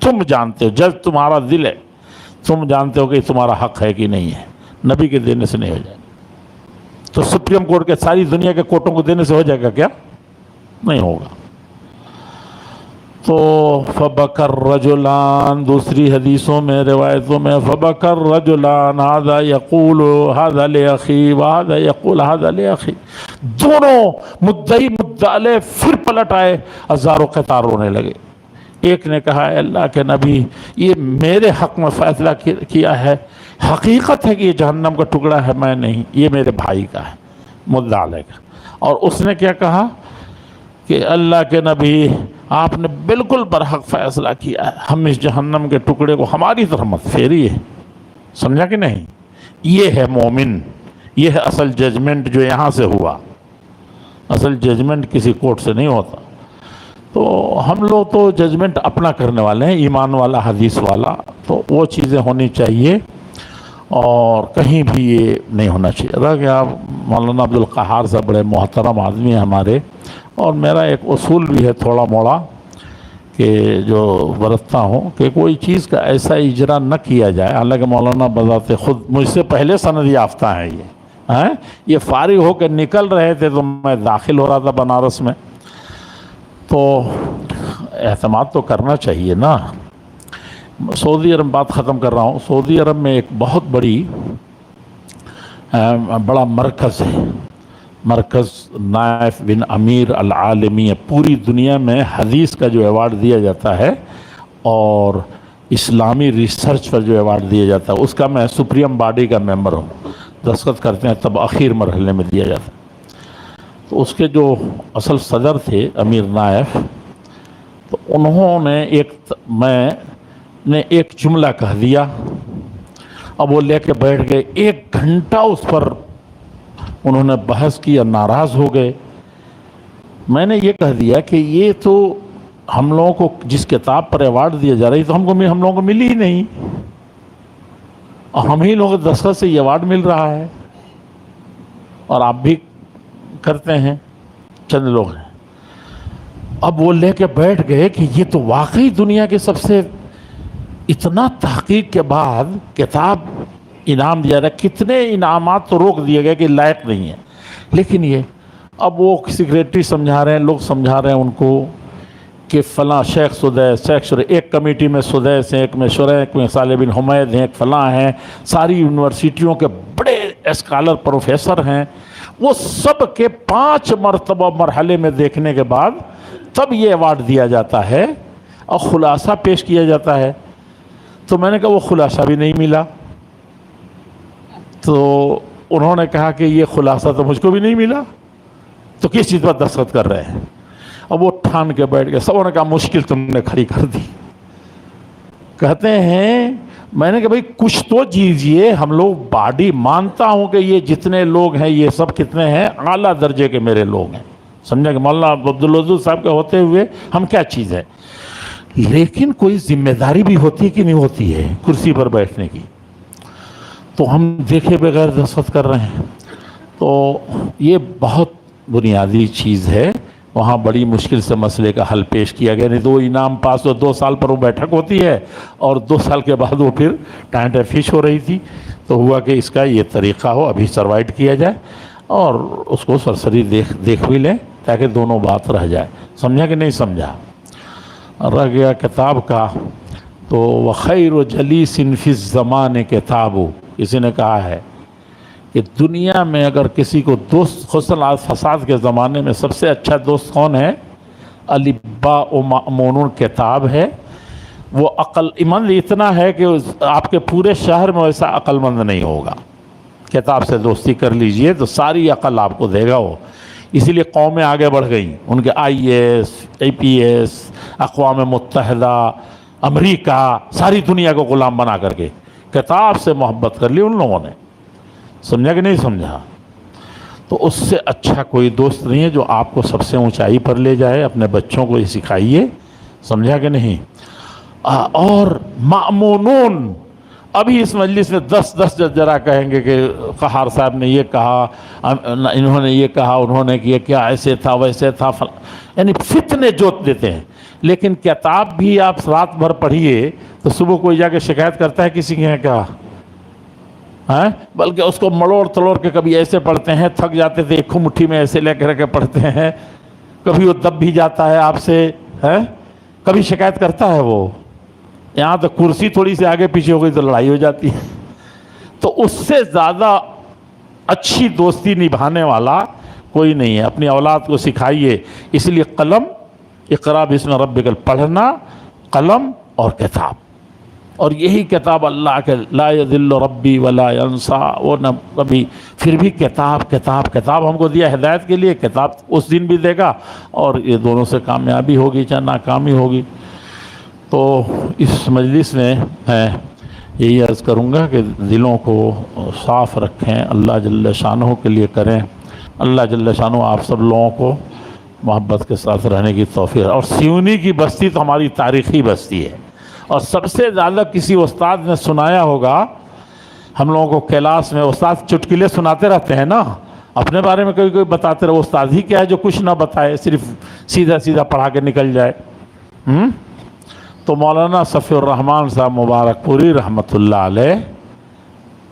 تم جانتے ہو، جج تمہارا دل ہے، تم جانتے ہو کہ تمہارا حق ہے کہ نہیں ہے، نبی کے دینے سے نہیں ہو جائے گا۔ تو سپریم کورٹ کے ساری دنیا کے کورٹوں کو دینے سے ہو جائے گا کیا؟ نہیں ہوگا۔ تو فبکر رجلان، دوسری حدیثوں میں روایتوں میں فبکر رجلان ھذا یقول ھذا لاخی وھذا یقول ھذا لاخی، دونوں مدعی مدعی پھر پلٹ آئے، ہزاروں قطار رونے لگے۔ ایک نے کہا اے اللہ کے نبی، یہ میرے حق میں فیصلہ کیا ہے، حقیقت ہے کہ یہ جہنم کا ٹکڑا ہے، میں نہیں، یہ میرے بھائی کا ہے، مدعی کا۔ اور اس نے کیا کہا کہ اللہ کے نبی آپ نے بالکل برحق فیصلہ کیا ہے، ہم اس جہنم کے ٹکڑے کو ہماری طرف مت پھیریے۔ سمجھا کہ نہیں؟ یہ ہے مومن، یہ ہے اصل ججمنٹ جو یہاں سے ہوا۔ اصل ججمنٹ کسی کورٹ سے نہیں ہوتا۔ تو ہم لوگ تو ججمنٹ اپنا کرنے والے ہیں، ایمان والا، حدیث والا، تو وہ چیزیں ہونی چاہیے اور کہیں بھی یہ نہیں ہونا چاہیے۔ رہ گیا مولانا عبدالقہار صاحب بڑے محترم آدمی ہیں ہمارے، اور میرا ایک اصول بھی ہے تھوڑا موڑا کہ جو برتتا ہوں کہ کوئی چیز کا ایسا اجرا نہ کیا جائے، حالانکہ مولانا بذات خود مجھ سے پہلے سند یافتہ ہیں، یہ فارغ ہو کے نکل رہے تھے تو میں داخل ہو رہا تھا بنارس میں، تو اعتماد تو کرنا چاہیے نا۔ سعودی عرب بات ختم کر رہا ہوں۔ سعودی عرب میں ایک بہت بڑا مرکز ہے، مرکز نائف بن امیر العالمی، پوری دنیا میں حدیث کا جو ایوارڈ دیا جاتا ہے اور اسلامی ریسرچ پر جو ایوارڈ دیا جاتا ہے، اس کا میں سپریم باڈی کا ممبر ہوں، دستخط کرتے ہیں تب آخر مرحلے میں دیا جاتا ہے۔ تو اس کے جو اصل صدر تھے امیر نائف، تو انہوں نے میں نے ایک جملہ کہہ دیا، اب وہ لے کے بیٹھ گئے، 1 گھنٹہ اس پر انہوں نے بحث کی اور ناراض ہو گئے۔ میں نے یہ کہہ دیا کہ یہ تو ہم لوگوں کو جس کتاب پر ایوارڈ دیا جا رہا ہے تو ہم لوگوں کو ملی ہی نہیں، اور ہم ہی لوگوں کے دستخط سے یہ ایوارڈ مل رہا ہے، اور آپ بھی کرتے ہیں، چند لوگ ہیں۔ اب وہ لے کے بیٹھ گئے کہ یہ تو واقعی دنیا کے سب سے، اتنا تحقیق کے بعد کتاب انعام دیا رہا ہے، کتنے انعامات تو روک دیے گئے کہ لائق نہیں ہے، لیکن یہ اب وہ سیکریٹری سمجھا رہے ہیں، لوگ سمجھا رہے ہیں ان کو کہ فلاں شیخ سدیس، ایک کمیٹی میں سدیس ہیں، ایک میں شریح، ایک میں صالح بن حمید ہیں، ایک فلاں ہیں، ساری یونیورسٹیوں کے بڑے اسکالر پروفیسر ہیں، وہ سب کے 5 مرتبہ مرحلے میں دیکھنے کے بعد تب یہ ایوارڈ دیا جاتا ہے اور خلاصہ پیش کیا جاتا ہے۔ تو میں نے کہا وہ خلاصہ بھی نہیں ملا، تو انہوں نے کہا کہ یہ خلاصہ تو مجھ کو بھی نہیں ملا، تو کس چیز پر دستخط کر رہے ہیں؟ اب وہ ٹھان کے بیٹھ گئے، سب نے کہا مشکل تم نے کھڑی کر دی۔ کہتے ہیں میں نے کہا بھائی کچھ تو جیجئے، ہم لوگ باڈی، مانتا ہوں کہ یہ جتنے لوگ ہیں یہ سب کتنے ہیں، اعلیٰ درجے کے میرے لوگ ہیں، سمجھا کہ مولانا عبدالوجود صاحب کے ہوتے ہوئے ہم کیا چیز ہے، لیکن کوئی ذمہ داری بھی ہوتی ہے کہ نہیں ہوتی ہے کرسی پر بیٹھنے کی؟ تو ہم دیکھے بغیر دستخط کر رہے ہیں، تو یہ بہت بنیادی چیز ہے۔ وہاں بڑی مشکل سے مسئلے کا حل پیش کیا گیا، نہیں تو وہ انعام پاس ہو 2 سال پر وہ بیٹھک ہوتی ہے اور 2 سال کے بعد وہ پھر ٹائم فش ہو رہی تھی، تو ہوا کہ اس کا یہ طریقہ ہو، ابھی سروائٹ کیا جائے اور اس کو سرسری دیکھ بھی لیں تاکہ دونوں بات رہ جائے۔ سمجھا کہ نہیں سمجھا؟ رہ گیا کتاب کا، تو وَخَيْرُ جَلِيسٍ فِي الزَّمَانِ کتابو، کسی نے کہا ہے کہ دنیا میں اگر کسی کو دوست، حسن فساد کے زمانے میں سب سے اچھا دوست کون ہے؟ الِبَّاءُ مَأْمُونٌ کتاب ہے۔ وہ عقل مند اتنا ہے کہ آپ کے پورے شہر میں ویسا عقل مند نہیں ہوگا۔ کتاب سے دوستی کر لیجئے تو ساری عقل آپ کو دے گا وہ۔ اسی لیے قومیں آگے بڑھ گئیں، ان کے IAS APS، اقوام متحدہ، امریکہ، ساری دنیا کو غلام بنا کر کے کتاب سے محبت کر لی ان لوگوں نے۔ سمجھا کہ نہیں سمجھا؟ تو اس سے اچھا کوئی دوست نہیں ہے جو آپ کو سب سے اونچائی پر لے جائے۔ اپنے بچوں کو یہ سکھائیے، سمجھا کہ نہیں؟ اور مأمونون، ابھی اس مجلس میں 10 ذرا کہیں گے کہ قہار صاحب نے یہ کہا، انہوں نے یہ کہا، انہوں نے یہ کیا ایسے تھا ویسے تھا، یعنی فتنے جوت دیتے ہیں۔ لیکن کتاب بھی آپ رات بھر پڑھیے تو صبح کوئی جا کے شکایت کرتا ہے کسی کے یہاں کیا ہے؟ بلکہ اس کو مڑوڑ تڑوڑ کے کبھی ایسے پڑھتے ہیں، تھک جاتے تھے ایک مٹھی میں ایسے لے کر کے پڑھتے ہیں، کبھی وہ دب بھی جاتا ہے آپ سے، ہے کبھی شکایت کرتا ہے وہ، یہاں تو کرسی تھوڑی سی آگے پیچھے ہو گئی تو لڑائی ہو جاتی ہے۔ تو اس سے زیادہ اچھی دوستی نبھانے والا کوئی نہیں ہے۔ اپنی اولاد کو سکھائیے، اس لیے قلم، اقرا بسم ربک، پڑھنا، قلم اور کتاب، اور یہی کتاب اللہ کے لا یذل ربی ولا ینسا، وہ نہ کبھی، پھر بھی کتاب کتاب کتاب ہم کو دیا ہدایت کے لیے، کتاب اس دن بھی دے گا، اور یہ دونوں سے کامیابی ہوگی چاہے ناکامی ہوگی۔ تو اس مجلس میں میں یہی عرض کروں گا کہ دلوں کو صاف رکھیں، اللہ جل شانہ کے لیے کریں۔ اللہ جل شانہ آپ سب لوگوں کو محبت کے ساتھ رہنے کی توفیق۔ اور سیونی کی بستی تو ہماری تاریخی بستی ہے، اور سب سے زیادہ کسی استاد نے سنایا ہوگا ہم لوگوں کو کلاس میں، استاد چٹکلے سناتے رہتے ہیں نا، اپنے بارے میں کوئی بتاتے رہے، استاد ہی کیا ہے جو کچھ نہ بتائے، صرف سیدھا سیدھا پڑھا کے نکل جائے۔ تو مولانا صفی الرحمان صاحب مبارک پوری رحمۃ اللہ علیہ،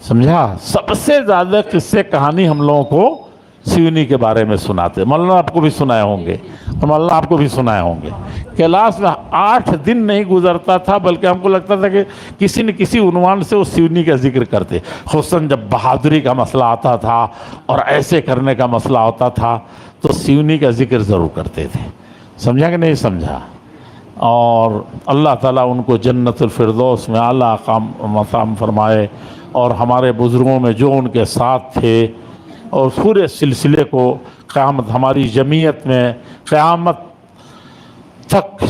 سمجھا، سب سے زیادہ قصے کہانی ہم لوگوں کو سیونی کے بارے میں سناتے۔ مولانا آپ کو بھی سنائے ہوں گے، اور مولانا آپ کو بھی سنائے ہوں گے۔ کلاس میں 8 دن نہیں گزرتا تھا، بلکہ ہم کو لگتا تھا کہ کسی نہ کسی عنوان سے وہ سیونی کا ذکر کرتے، خصوصاً جب بہادری کا مسئلہ آتا تھا اور ایسے کرنے کا مسئلہ ہوتا تھا تو سیونی کا ذکر ضرور کرتے تھے۔ سمجھا کہ نہیں سمجھا؟ اور اللہ تعالیٰ ان کو جنت الفردوس میں اعلیٰ مقام فرمائے، اور ہمارے بزرگوں میں جو ان کے ساتھ تھے، اور پورے سلسلے کو قیامت، ہماری جمعیت میں قیامت تک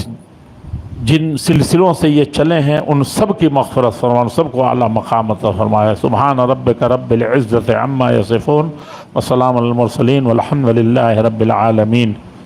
جن سلسلوں سے یہ چلے ہیں ان سب کی مغفرت فرمائے، سب کو اعلیٰ مقام عطا فرمائے۔ سبحان ربک رب العزت عما یصفون وسلام علی المرسلین والحمد للہ رب العالمین۔